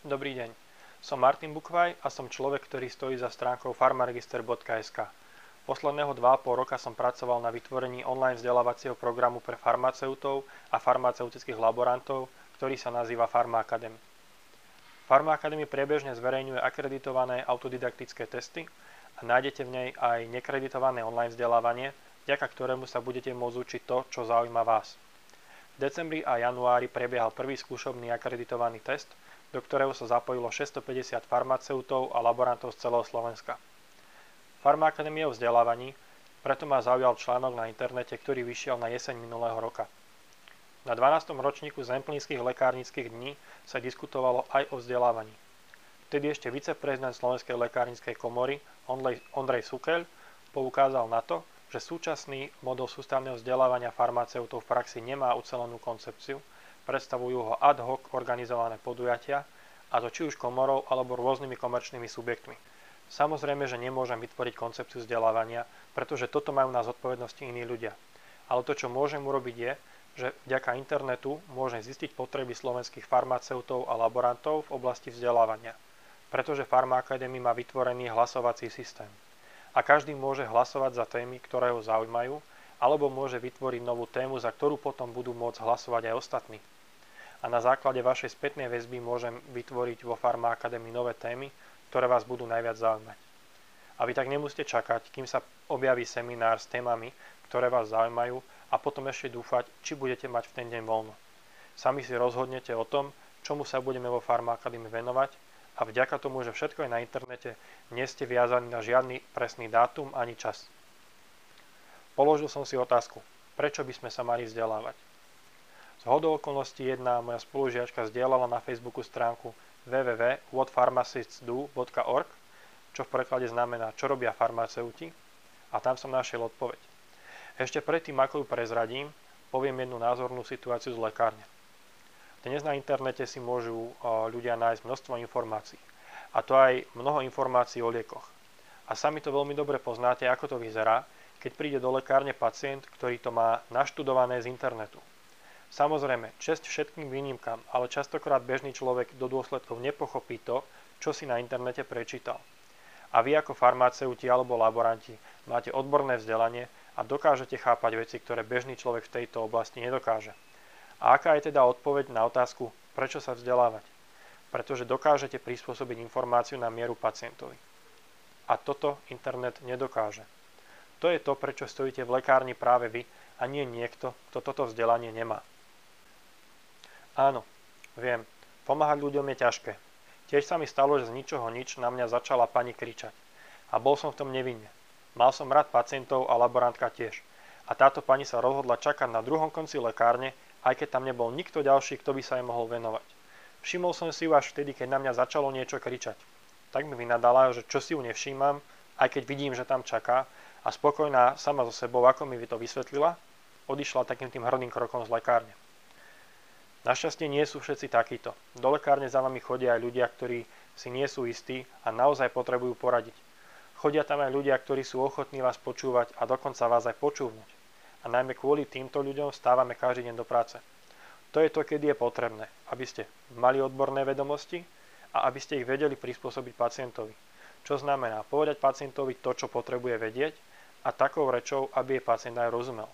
Dobrý deň, som Martin Bukvaj a som človek, ktorý stojí za stránkou farmaregister.sk. Posledného 2,5 roka som pracoval na vytvorení online vzdelávacieho programu pre farmaceutov a farmaceutických laborantov, ktorý sa nazýva Pharma Academy. Pharma Academy priebežne zverejňuje akreditované autodidaktické testy a nájdete v nej aj nekreditované online vzdelávanie, vďaka ktorému sa budete môcť učiť to, čo zaujíma vás. V decembri a januári prebiehal prvý skúšobný akreditovaný test, do ktorého sa zapojilo 650 farmaceutov a laborantov z celého Slovenska. Pharma Academy je o vzdelávaní, preto ma zaujal článok na internete, ktorý vyšiel na jeseň minulého roka. Na 12. ročníku zemplínskych lekárnických dní sa diskutovalo aj o vzdelávaní. Vtedy ešte viceprezident Slovenskej lekárnickej komory Ondrej Sukeľ poukázal na to, že súčasný model sústavného vzdelávania farmaceutov v praxi nemá ucelenú koncepciu, predstavujú ho ad hoc organizované podujatia, a to či už komorou alebo rôznymi komerčnými subjektmi. Samozrejme, že nemôžem vytvoriť koncepciu vzdelávania, pretože toto majú na zodpovednosti iní ľudia. Ale to, čo môžem urobiť je, že vďaka internetu môžem zistiť potreby slovenských farmaceutov a laborantov v oblasti vzdelávania. Pretože Pharma Academy má vytvorený hlasovací systém. A každý môže hlasovať za témy, ktoré ho zaujímajú, alebo môže vytvoriť novú tému, za ktorú potom budú môcť hlasovať aj ostatní. A na základe vašej spätnej väzby môžem vytvoriť vo Pharma Academy nové témy, ktoré vás budú najviac zaujímať. A vy tak nemusíte čakať, kým sa objaví seminár s témami, ktoré vás zaujímajú, a potom ešte dúfať, či budete mať v ten deň voľno. Sami si rozhodnete o tom, čomu sa budeme vo Pharma Academy venovať, a vďaka tomu, že všetko je na internete, nie ste viazaní na žiadny presný dátum ani čas. Položil som si otázku, prečo by sme sa mali vzdelávať. Zhodou okolností jedna moja spolužiačka zdieľala na Facebooku stránku www.whatpharmacistsdo.org, čo v preklade znamená, čo robia farmaceuti, a tam som našiel odpoveď. Ešte predtým, ako ju prezradím, poviem jednu názornú situáciu z lekárne. Dnes na internete si môžu ľudia nájsť množstvo informácií, a to aj mnoho informácií o liekoch. A sami to veľmi dobre poznáte, ako to vyzerá, keď príde do lekárne pacient, ktorý to má naštudované z internetu. Samozrejme, česť všetkým výnimkám, ale častokrát bežný človek do dôsledkov nepochopí to, čo si na internete prečítal. A vy ako farmaceuti alebo laboranti máte odborné vzdelanie a dokážete chápať veci, ktoré bežný človek v tejto oblasti nedokáže. A aká je teda odpoveď na otázku, prečo sa vzdelávať? Pretože dokážete prispôsobiť informáciu na mieru pacientovi. A toto internet nedokáže. To je to, prečo stojíte v lekárni práve vy a nie niekto, kto toto vzdelanie nemá. Áno, viem, pomáhať ľuďom je ťažké. Tiež sa mi stalo, že z ničoho nič na mňa začala pani kričať. A bol som v tom nevinne. Mal som rád pacientov a laborantka tiež. A táto pani sa rozhodla čakať na druhom konci lekárne, aj keď tam nebol nikto ďalší, kto by sa jej mohol venovať. Všimol som si ju až vtedy, keď na mňa začalo niečo kričať. Tak mi vynadala, že čo si ju nevšímam, aj keď vidím, že tam čaká, a spokojná sama so sebou, ako mi to vysvetlila, odišla takým tým hrdým krokom z lekárne. Našťastie nie sú všetci takíto. Do lekárne za vami chodia aj ľudia, ktorí si nie sú istí a naozaj potrebujú poradiť. Chodia tam aj ľudia, ktorí sú ochotní vás počúvať a dokonca vás aj počúvnuť. A najmä kvôli týmto ľuďom stávame každý deň do práce. To je to, kedy je potrebné, aby ste mali odborné vedomosti a aby ste ich vedeli prispôsobiť pacientovi. Čo znamená povedať pacientovi to, čo potrebuje vedieť, a takou rečou, aby jej pacient aj rozumel.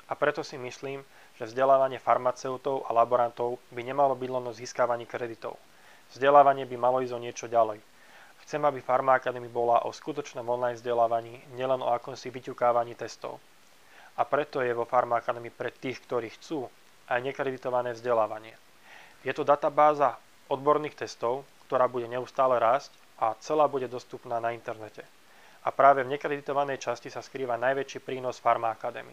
A preto si myslím, že vzdelávanie farmaceutov a laborantov by nemalo byť len o získavaní kreditov. Vzdelávanie by malo ísť o niečo ďalej. Chcem, aby Pharma Academy bola o skutočnom online vzdelávaní, nielen o akomsi vyťukávaní testov. A preto je vo Pharma Academy pre tých, ktorí chcú, aj nekreditované vzdelávanie. Je to databáza odborných testov, ktorá bude neustále rásť a celá bude dostupná na internete. A práve v nekreditovanej časti sa skrýva najväčší prínos Pharma Academy.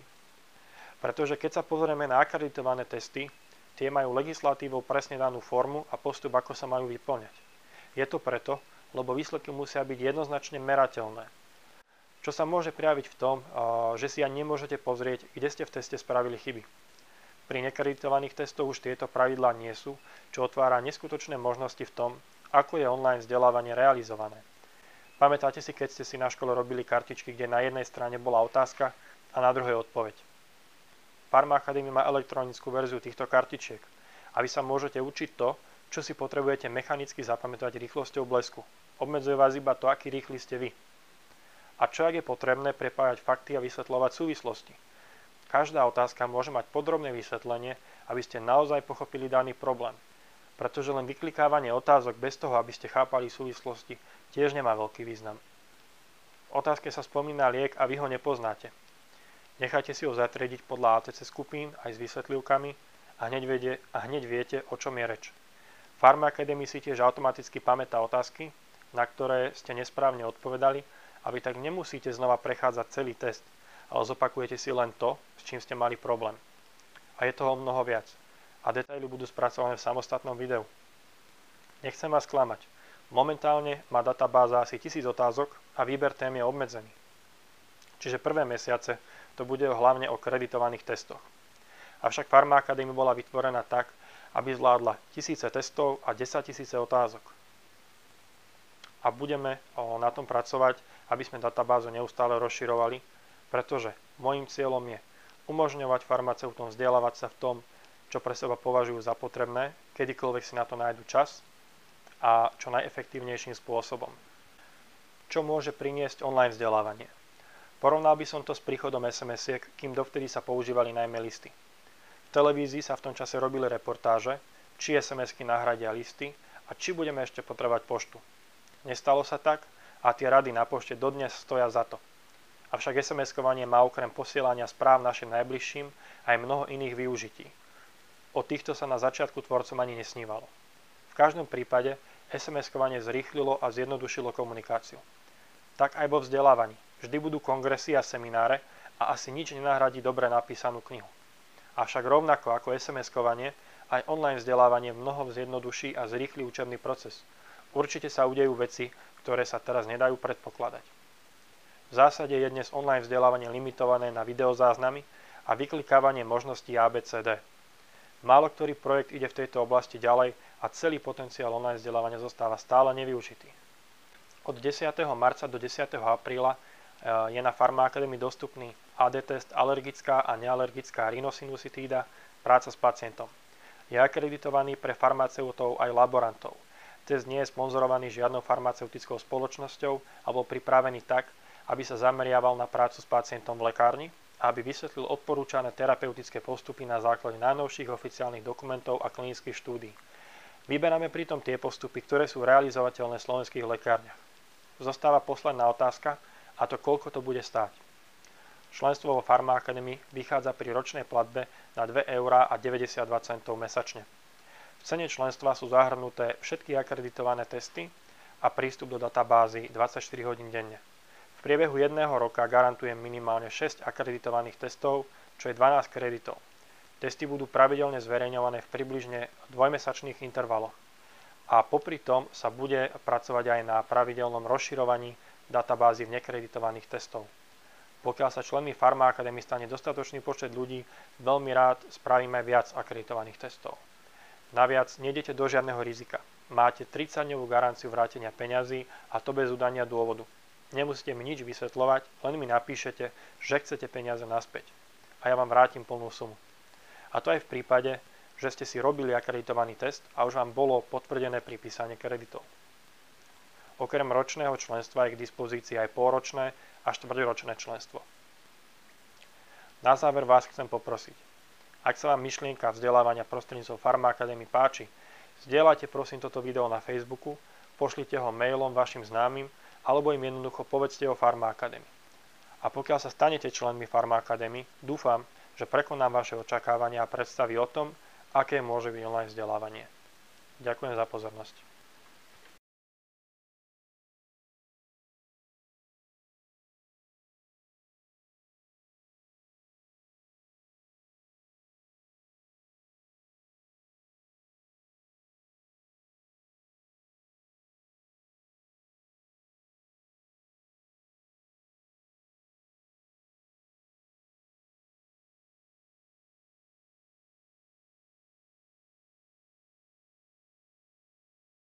Pretože keď sa pozrieme na akreditované testy, tie majú legislatívou presne danú formu a postup, ako sa majú vyplňať. Je to preto, lebo výsledky musia byť jednoznačne merateľné. Čo sa môže prejaviť v tom, že si ani nemôžete pozrieť, kde ste v teste spravili chyby. Pri nekreditovaných testoch už tieto pravidlá nie sú, čo otvára neskutočné možnosti v tom, ako je online vzdelávanie realizované. Pamätáte si, keď ste si na škole robili kartičky, kde na jednej strane bola otázka a na druhej odpoveď. Pharma Academy má elektronickú verziu týchto kartičiek a vy sa môžete učiť to, čo si potrebujete mechanicky zapamätať rýchlosťou blesku. Obmedzuje vás iba to, aký rýchly ste vy. A čo ak je potrebné prepájať fakty a vysvetľovať súvislosti? Každá otázka môže mať podrobné vysvetlenie, aby ste naozaj pochopili daný problém. Pretože len vyklikávanie otázok bez toho, aby ste chápali súvislosti, tiež nemá veľký význam. V otázke sa spomína liek a vy ho nepoznáte. Nechajte si ho zatriediť podľa ATC skupín aj s vysvetlivkami a hneď viete, o čom je reč. Pharmaacademy si tiež automaticky pamätá otázky, na ktoré ste nesprávne odpovedali, a vy tak nemusíte znova prechádzať celý test, ale zopakujete si len to, s čím ste mali problém. A je toho mnoho viac. A detaily budú spracované v samostatnom videu. Nechcem vás klamať. Momentálne má databáza asi 1000 otázok a výber tém je obmedzený. Čiže prvé mesiace to bude hlavne o kreditovaných testoch. Avšak Pharmaacademy bola vytvorená tak, aby zvládla 1000 testov a 10 000 otázok. A budeme na tom pracovať, aby sme databázu neustále rozširovali, pretože môjim cieľom je umožňovať farmaceutom vzdelávať sa v tom, čo pre seba považujú za potrebné, kedykoľvek si na to nájdu čas a čo najefektívnejším spôsobom. Čo môže priniesť online vzdelávanie? Porovnal by som to s príchodom SMS-iek, kým dovtedy sa používali najmä listy. V televízii sa v tom čase robili reportáže, či SMS-ky nahradia listy a či budeme ešte potrebovať poštu. Nestalo sa tak a tie rady na pošte dodnes stoja za to. Avšak SMS-kovanie má okrem posielania správ našim najbližším aj mnoho iných využití. O týchto sa na začiatku tvorcom ani nesnívalo. V každom prípade SMS-kovanie zrýchlilo a zjednodušilo komunikáciu. Tak aj vo vzdelávaní. Vždy budú kongresy a semináre a asi nič nenahradí dobre napísanú knihu. Avšak rovnako ako SMS-kovanie, aj online vzdelávanie mnoho zjednoduší a zrýchli učebný proces. Určite sa udejú veci, ktoré sa teraz nedajú predpokladať. V zásade je dnes online vzdelávanie limitované na videozáznamy a vyklikávanie možností ABCD. Málo ktorý projekt ide v tejto oblasti ďalej a celý potenciál online vzdelávania zostáva stále nevyužitý. Od 10. marca do 10. apríla je na Pharmaacademy dostupný AD test alergická a nealergická rhinosinusitída, práca s pacientom. Je akreditovaný pre farmaceutov aj laborantov. Test nie je sponzorovaný žiadnou farmaceutickou spoločnosťou a bol pripravený tak, aby sa zameriaval na prácu s pacientom v lekárni a aby vysvetlil odporúčané terapeutické postupy na základe najnovších oficiálnych dokumentov a klinických štúdií. Vyberáme pritom tie postupy, ktoré sú realizovateľné v slovenských lekárniach. Zostáva posledná otázka, a to koľko to bude stáť. Členstvo vo Pharmaacademy vychádza pri ročnej platbe na 2,92 € mesačne. V cene členstva sú zahrnuté všetky akreditované testy a prístup do databázy 24 hodín denne. V priebehu jedného roka garantujem minimálne 6 akreditovaných testov, čo je 12 kreditov. Testy budú pravidelne zverejňované v približne dvojmesačných intervaloch. A popri tom sa bude pracovať aj na pravidelnom rozširovaní databázy v nekreditovaných testov. Pokiaľ sa členmi Pharmaacademy stane dostatočný počet ľudí, veľmi rád spravíme viac akreditovaných testov. Naviac, nejdete do žiadneho rizika. Máte 30-dňovú garanciu vrátenia peňazí a to bez udania dôvodu. Nemusíte mi nič vysvetľovať, len mi napíšete, že chcete peniaze naspäť. A ja vám vrátim plnú sumu. A to aj v prípade, že ste si robili akreditovaný test a už vám bolo potvrdené pripísanie kreditov. Okrem ročného členstva je k dispozícii aj polročné a štvrťročné členstvo. Na záver vás chcem poprosiť. Ak sa vám myšlienka vzdelávania prostredníctvom Pharmaacademy páči, zdieľajte prosím toto video na Facebooku, pošlite ho mailom vašim známym alebo im jednoducho povedzte o Pharmaacademy. A pokiaľ sa stanete členmi Pharmaacademy, dúfam, že prekonám vaše očakávania a predstavy o tom, aké môže byť online vzdelávanie. Ďakujem za pozornosť.